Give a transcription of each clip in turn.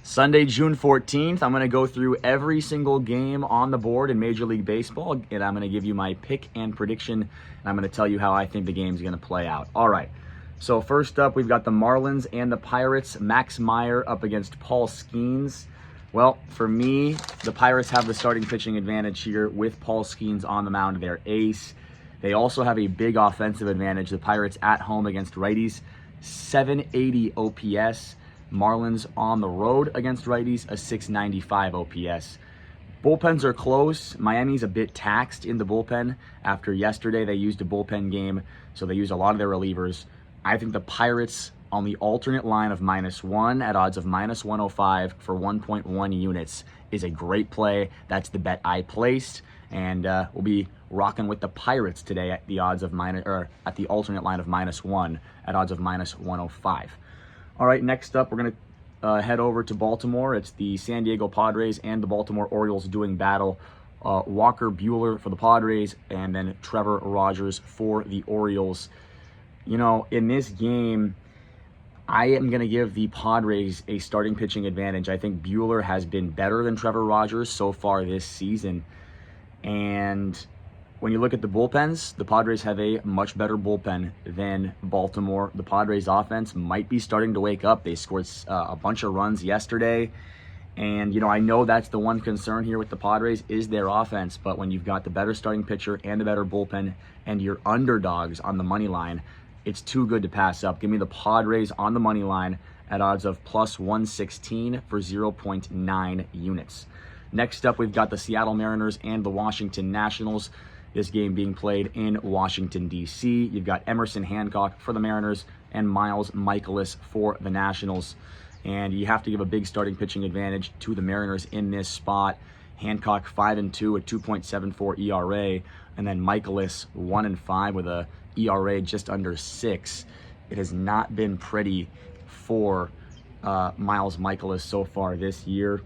Sunday, June 14th, I'm going to go through every single game on the board in Major League Baseball, and I'm going to give you my pick and prediction, and I'm going to tell you how I think the game's going to play out. All right, so first up, we've got the Marlins and the Pirates. Max Meyer up against Paul Skeens. Well, for me, the Pirates have the starting pitching advantage here with Paul Skeens on the mound, their ace. They also have a big offensive advantage. The Pirates at home against righties, 780 OPS. Marlins on the road against righties, a 695 OPS. Bullpens are close. Miami's a bit taxed in the bullpen. After yesterday, they used a bullpen game, so they used a lot of their relievers. I think the Pirates on the alternate line of -1 at odds of -105 for 1.1 units is a great play. That's the bet I placed, and we'll be rocking with the Pirates today at the odds of at the alternate line of -1 at odds of -105. All right, next up, we're going to head over to Baltimore. It's the San Diego Padres and the Baltimore Orioles doing battle. Walker Buehler for the Padres, and then Trevor Rogers for the Orioles. You know, in this game, I am going to give the Padres a starting pitching advantage. I think Buehler has been better than Trevor Rogers so far this season. And when you look at the bullpens, the Padres have a much better bullpen than Baltimore. The Padres offense might be starting to wake up. They scored a bunch of runs yesterday. And, you know, I know that's the one concern here with the Padres is their offense. But when you've got the better starting pitcher and the better bullpen and your underdogs on the money line, it's too good to pass up. Give me the Padres on the money line at odds of +116 for 0.9 units. Next up, we've got the Seattle Mariners and the Washington Nationals. This game being played in Washington, D.C. You've got Emerson Hancock for the Mariners and Miles Mikolas for the Nationals. And you have to give a big starting pitching advantage to the Mariners in this spot. Hancock 5-2 at 2.74 ERA, and then Mikolas 1-5 with a ERA just under 6. It has not been pretty for Miles Mikolas so far this year.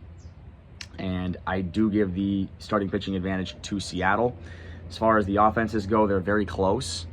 And I do give the starting pitching advantage to Seattle. As far as the offenses go, they're very close.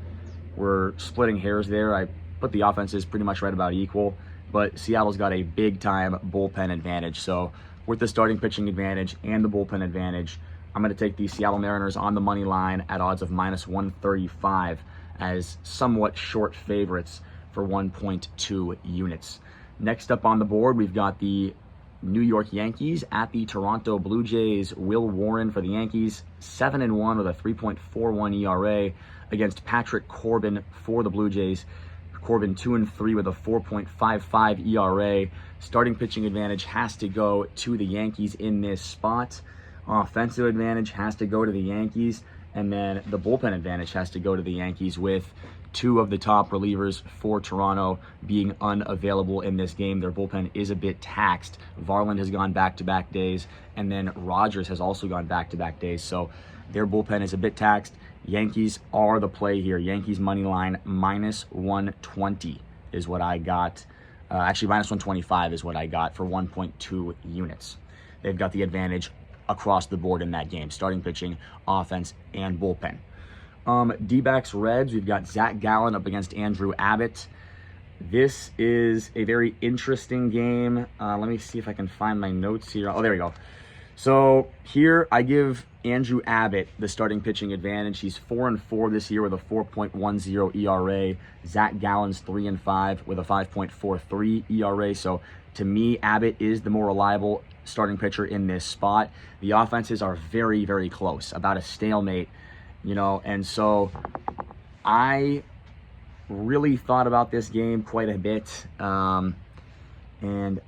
We're splitting hairs there. I put the offenses pretty much right about equal, but Seattle's got a big-time bullpen advantage. So with the starting pitching advantage and the bullpen advantage, I'm going to take the Seattle Mariners on the money line at odds of -135 as somewhat short favorites for 1.2 units. Next up on the board, we've got the New York Yankees at the Toronto Blue Jays. Will Warren for the Yankees, 7-1 with a 3.41 ERA against Patrick Corbin for the Blue Jays. Corbin 2-3 with a 4.55 ERA. Starting pitching advantage has to go to the Yankees in this spot. Offensive advantage has to go to the Yankees. And then the bullpen advantage has to go to the Yankees with two of the top relievers for Toronto being unavailable in this game. Their bullpen is a bit taxed. Varland has gone back-to-back days, and then Rogers has also gone back-to-back days. So their bullpen is a bit taxed. Yankees are the play here. Yankees money line -120 is what I got. Actually, -125 is what I got for 1.2 units. They've got the advantage across the board in that game, starting pitching, offense, and bullpen. D-backs Reds, we've got Zach Gallen up against Andrew Abbott. This is a very interesting game. Let me see if I can find my notes here. Oh, there we go. So here I give Andrew Abbott the starting pitching advantage. He's 4-4 this year with a 4.10 ERA. Zach Gallen's 3-5 with a 5.43 ERA. So to me, Abbott is the more reliable starting pitcher in this spot. The offenses are very, very close, about a stalemate, you know, and so I really thought about this game quite a bit. And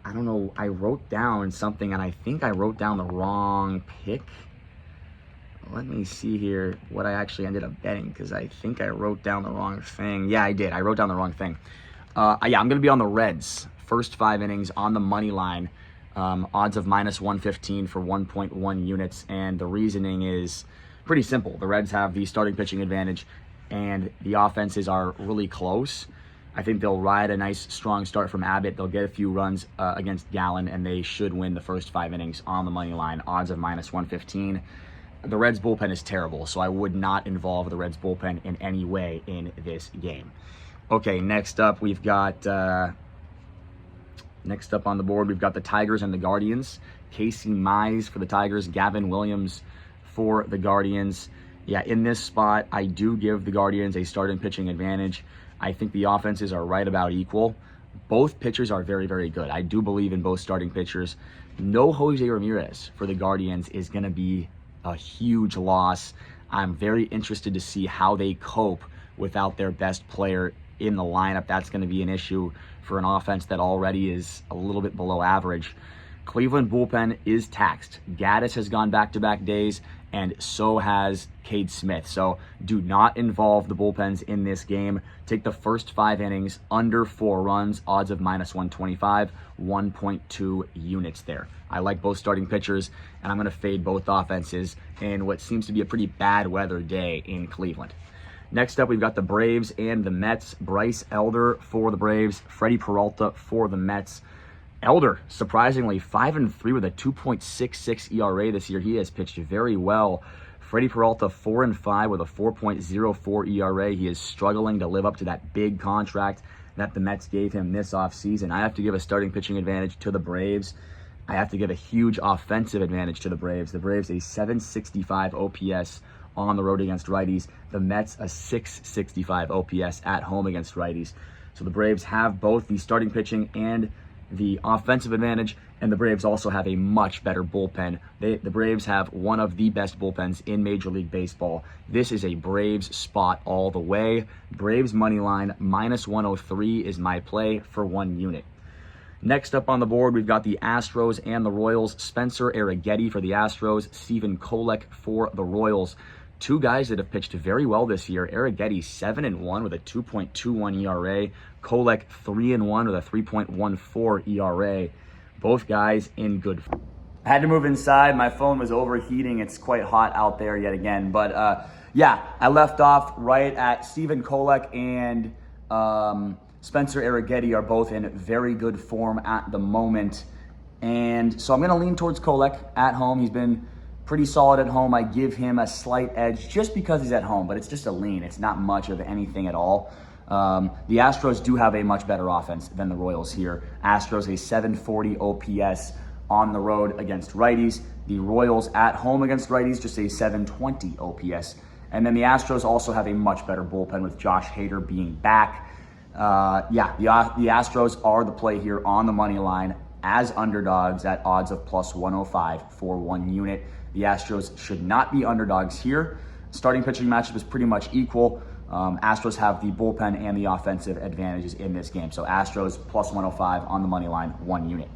I don't know, I wrote down something, and I think I wrote down the wrong pick. Let me see here what I actually ended up betting, because I think I wrote down the wrong thing. Yeah, I did. I wrote down the wrong thing. Yeah, I'm going to be on the Reds. First 5 innings on the money line. Odds of -115 for 1.1 units. And the reasoning is pretty simple. The Reds have the starting pitching advantage, and the offenses are really close. I think they'll ride a nice, strong start from Abbott. They'll get a few runs against Gallen, and they should win the first 5 innings on the money line. Odds of -115. The Reds' bullpen is terrible, so I would not involve the Reds' bullpen in any way in this game. Okay, next up, we've got the Next up on the board, we've got the Tigers and the Guardians. Casey Mize for the Tigers, Gavin Williams for the Guardians. Yeah, in this spot, I do give the Guardians a starting pitching advantage. I think the offenses are right about equal. Both pitchers are very, very good. I do believe in both starting pitchers. No Jose Ramirez for the Guardians is going to be a huge loss. I'm very interested to see how they cope without their best player in the lineup. That's going to be an issue for an offense that already is a little bit below average. Cleveland bullpen is taxed. Gaddis has gone back-to-back days, and so has Cade Smith. So do not involve the bullpens in this game. Take the first 5 innings, under 4 runs, odds of -125, 1.2 units there. I like both starting pitchers, and I'm going to fade both offenses in what seems to be a pretty bad weather day in Cleveland. Next up, we've got the Braves and the Mets. Bryce Elder for the Braves, Freddie Peralta for the Mets. Elder, surprisingly, 5-3 with a 2.66 ERA this year. He has pitched very well. Freddie Peralta, 4-5 with a 4.04 ERA. He is struggling to live up to that big contract that the Mets gave him this offseason. I have to give a starting pitching advantage to the Braves. I have to give a huge offensive advantage to the Braves. The Braves, a 765 OPS on the road against righties. The Mets, a 665 OPS at home against righties. So the Braves have both the starting pitching and the offensive advantage, and the Braves also have a much better bullpen. The Braves have one of the best bullpens in Major League Baseball. This is a Braves spot all the way. Braves money line, -103 is my play for 1 unit. Next up on the board, we've got the Astros and the Royals. Spencer Arrighetti for the Astros, Stephen Kolek for the Royals. 2 guys that have pitched very well this year. Arrighetti, 7-1 with a 2.21 ERA. Kolek, 3-1 with a 3.14 ERA. Both guys in good form. I had to move inside. My phone was overheating. It's quite hot out there yet again. But yeah, I left off right at Stephen Kolek and Spencer Arrighetti are both in very good form at the moment. And so I'm going to lean towards Kolek at home. He's been pretty solid at home. I give him a slight edge just because he's at home, but it's just a lean. It's not much of anything at all. The Astros do have a much better offense than the Royals here. Astros, a 740 OPS on the road against righties. The Royals at home against righties, just a 720 OPS. And then the Astros also have a much better bullpen with Josh Hader being back. The Astros are the play here on the money line as underdogs at odds of +105 for 1 unit. The Astros should not be underdogs here. Starting pitching matchup is pretty much equal. Astros have the bullpen and the offensive advantages in this game. So Astros +105 on the money line, 1 unit.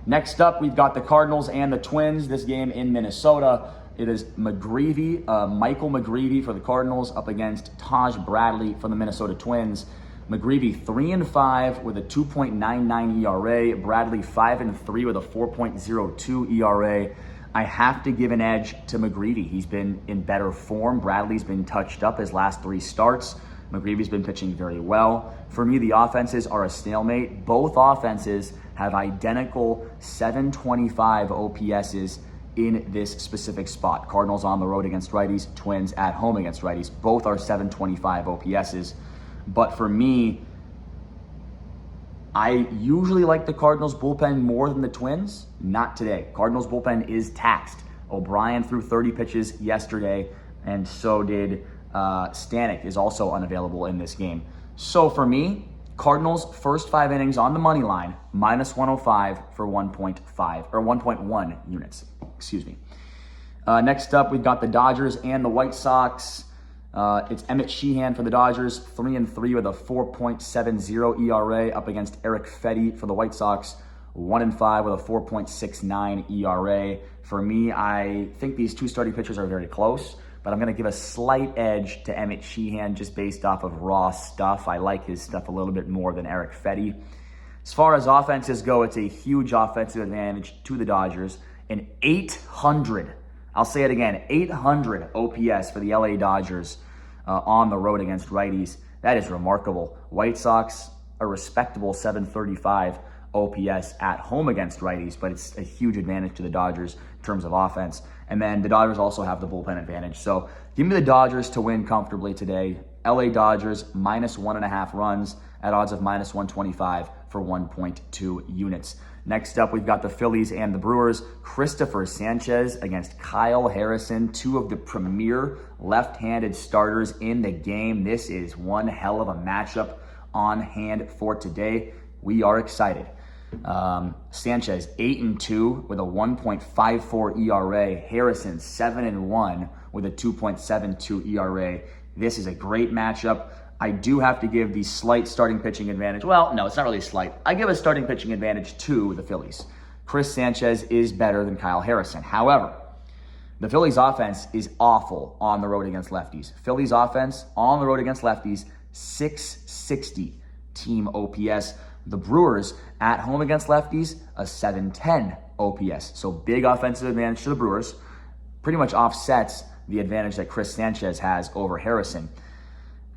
Next up, we've got the Cardinals and the Twins. This game in Minnesota. It is Michael McGreevy for the Cardinals up against Taj Bradley for the Minnesota Twins. McGreevy 3-5 with a 2.99 ERA. Bradley 5-3 with a 4.02 ERA. I have to give an edge to McGreevy. He's been in better form. Bradley's been touched up his last 3 starts. McGreevy's been pitching very well. For me, the offenses are a stalemate. Both offenses have identical 725 OPSs in this specific spot. Cardinals on the road against righties, Twins at home against righties. Both are 725 OPSs. But for me, I usually like the Cardinals bullpen more than the Twins. Not today. Cardinals bullpen is taxed. O'Brien threw 30 pitches yesterday, and so did Stanek is also unavailable in this game. So for me, Cardinals first 5 innings on the money line, -105 for 1.1 units. Excuse me. Next up, we've got the Dodgers and the White Sox. It's Emmett Sheehan for the Dodgers, 3-3 with a 4.70 ERA up against Eric Fetty for the White Sox, 1-5 with a 4.69 ERA. For me, I think these 2 starting pitchers are very close, but I'm going to give a slight edge to Emmett Sheehan just based off of raw stuff. I like his stuff a little bit more than Eric Fetty. As far as offenses go, it's a huge offensive advantage to the Dodgers. An 800, I'll say it again, 800 OPS for the LA Dodgers on the road against righties. That is remarkable. White Sox, a respectable 735 OPS at home against righties, but it's a huge advantage to the Dodgers in terms of offense. And then the Dodgers also have the bullpen advantage. So give me the Dodgers to win comfortably today. LA Dodgers, -1.5 runs at odds of -125, for 1.2 units. Next up, we've got the Phillies and the Brewers. Christopher Sanchez against Kyle Harrison, two of the premier left-handed starters in the game. This is one hell of a matchup on hand for today. We are excited. Sanchez 8-2 with a 1.54 ERA. Harrison 7-1 with a 2.72 ERA. This is a great matchup. I do have to give the slight starting pitching advantage. Well, no, it's not really slight. I give a starting pitching advantage to the Phillies. Chris Sanchez is better than Kyle Harrison. However, the Phillies offense is awful on the road against lefties. Phillies offense on the road against lefties, 660 team OPS. The Brewers at home against lefties, a 710 OPS. So big offensive advantage to the Brewers. Pretty much offsets the advantage that Chris Sanchez has over Harrison.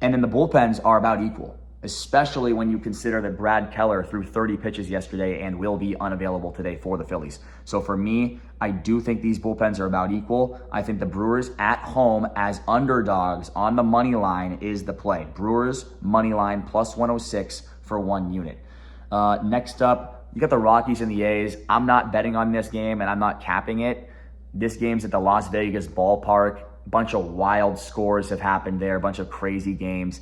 And then the bullpens are about equal, especially when you consider that Brad Keller threw 30 pitches yesterday and will be unavailable today for the Phillies. So for me, I do think these bullpens are about equal. I think the Brewers at home as underdogs on the money line is the play. Brewers money line plus 106 for 1 unit. Next up, you got the Rockies and the A's. I'm not betting on this game and I'm not capping it. This game's at the Las Vegas ballpark. A bunch of wild scores have happened there, a bunch of crazy games.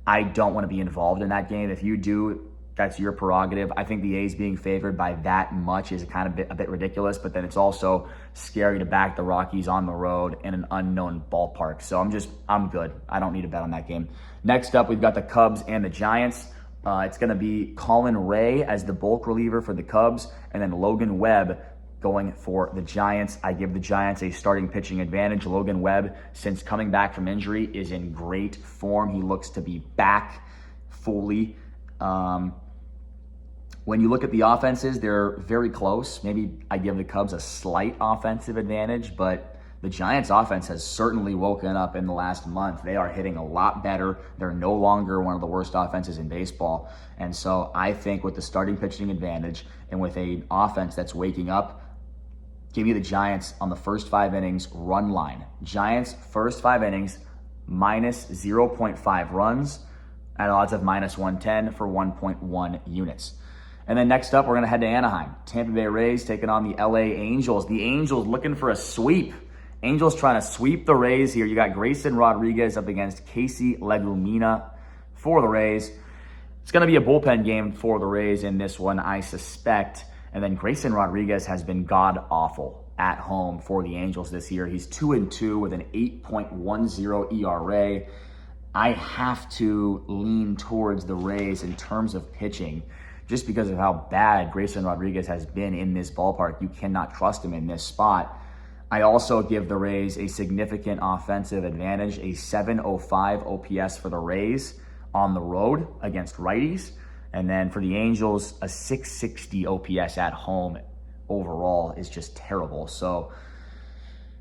I don't want to be involved in that game. If you do, that's your prerogative. I think the A's being favored by that much is kind of a bit ridiculous, but then it's also scary to back the Rockies on the road in an unknown ballpark. So I'm good. I don't need to bet on that game. Next up, we've got the Cubs and the Giants. It's going to be Colin Ray as the bulk reliever for the Cubs, and then Logan Webb going for the Giants. I give the Giants a starting pitching advantage. Logan Webb, since coming back from injury, is in great form. He looks to be back fully. When you look at the offenses, they're very close. Maybe I give the Cubs a slight offensive advantage, but the Giants offense has certainly woken up in the last month. They are hitting a lot better. They're no longer one of the worst offenses in baseball. And so I think with the starting pitching advantage and with an offense that's waking up, give me the Giants on the first 5 innings run line. Giants first 5 innings minus 0.5 runs at odds of minus 110 for 1.1 units. And then next up, we're going to head to Anaheim. Tampa Bay Rays taking on the LA Angels. The Angels looking for a sweep. Angels trying to sweep the Rays here. You got Grayson Rodriguez up against Casey Legumina for the Rays. It's going to be a bullpen game for the Rays in this one, I suspect. And then Grayson Rodriguez has been god-awful at home for the Angels this year. He's 2-2 with an 8.10 ERA. I have to lean towards the Rays in terms of pitching just because of how bad Grayson Rodriguez has been in this ballpark. You cannot trust him in this spot. I also give the Rays a significant offensive advantage, a 705 OPS for the Rays on the road against righties. And then for the Angels, a 660 OPS at home overall is just terrible. So,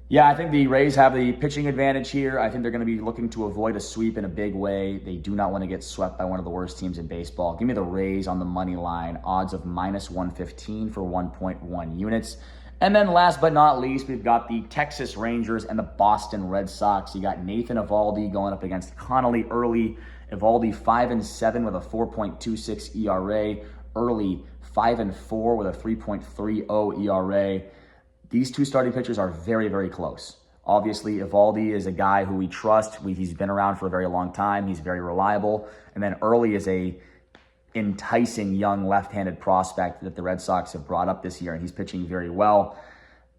yeah, I think the Rays have the pitching advantage here. I think they're going to be looking to avoid a sweep in a big way. They do not want to get swept by one of the worst teams in baseball. Give me the Rays on the money line, odds of minus 115 for 1.1 units. And then last but not least, we've got the Texas Rangers and the Boston Red Sox. You got Nathan Eovaldi going up against Connolly Early. Eovaldi 5-7 with a 4.26 ERA. Early 5-4 with a 3.30 ERA. These two starting pitchers are very, very close. Obviously, Eovaldi is a guy who we trust. He's been around for a very long time. He's very reliable. And then Early is a enticing young left-handed prospect that the Red Sox have brought up this year, and he's pitching very well.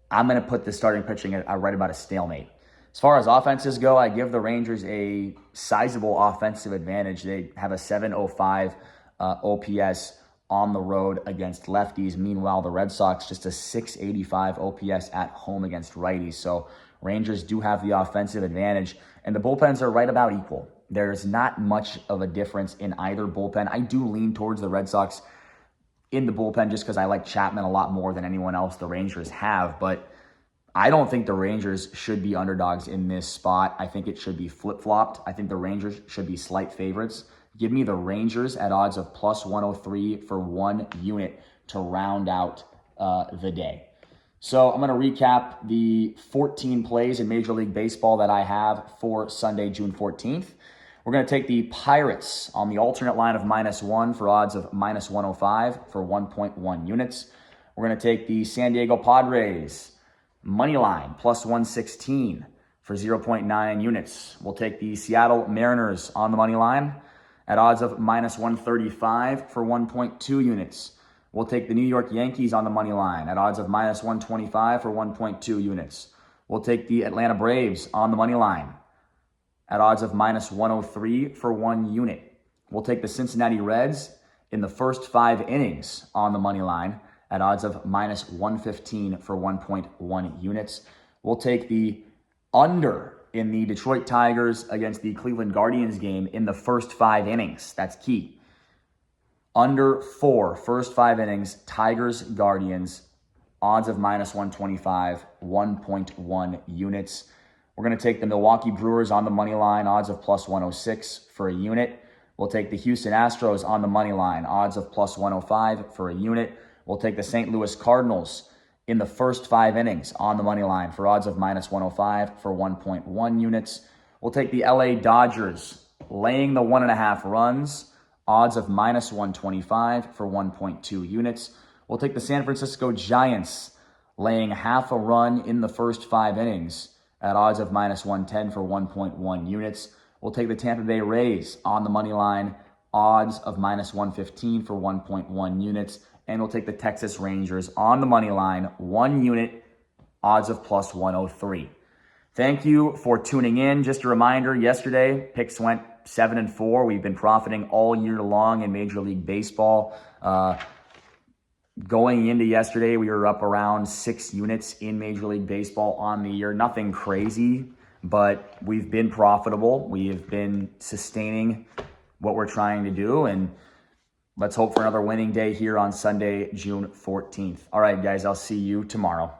I'm going to put the starting pitching at right about a stalemate. As far as offenses go, I give the Rangers a sizable offensive advantage. They have a 705 OPS on the road against lefties. Meanwhile, the Red Sox just a 685 OPS at home against righties. So Rangers do have the offensive advantage, and the bullpens are right about equal. There's not much of a difference in either bullpen. I do lean towards the Red Sox in the bullpen just because I like Chapman a lot more than anyone else the Rangers have, but I don't think the Rangers should be underdogs in this spot. I think it should be flip-flopped. I think the Rangers should be slight favorites. Give me the Rangers at odds of plus 103 for 1 unit to round out the day. So I'm going to recap the 14 plays in Major League Baseball that I have for Sunday, June 14th. We're going to take the Pirates on the alternate line of -1 for odds of -105 for 1.1 units. We're going to take the San Diego Padres money line +116 for 0.9 units. We'll take the Seattle Mariners on the money line at odds of -135 for 1.2 units. We'll take the New York Yankees on the money line at odds of -125 for 1.2 units. We'll take the Atlanta Braves on the money line at odds of -103 for 1 unit. We'll take the Cincinnati Reds in the first 5 innings on the money line at odds of -115 for 1.1 units. We'll take the under in the Detroit Tigers against the Cleveland Guardians game in the first 5 innings. That's key. Under 4, first 5 innings, Tigers, Guardians, odds of -125, 1.1 units. We're going to take the Milwaukee Brewers on the money line, odds of +106 for a unit. We'll take the Houston Astros on the money line, odds of +105 for a unit. We'll take the St. Louis Cardinals in the first 5 innings on the money line for odds of -105 for 1.1 units. We'll take the LA Dodgers laying the 1.5 runs, odds of -125 for 1.2 units. We'll take the San Francisco Giants laying half a run in the first 5 innings at odds of -110 for 1.1 units. We'll take the Tampa Bay Rays on the money line, odds of -115 for 1.1 units. And we'll take the Texas Rangers on the money line, 1 unit, odds of +103. Thank you for tuning in. Just a reminder, yesterday, picks went 7-4. We've been profiting all year long in Major League Baseball. Going into yesterday, we were up around 6 units in Major League Baseball on the year. Nothing crazy, but we've been profitable. We have been sustaining what we're trying to do, and let's hope for another winning day here on Sunday, June 14th. All right, guys, I'll see you tomorrow.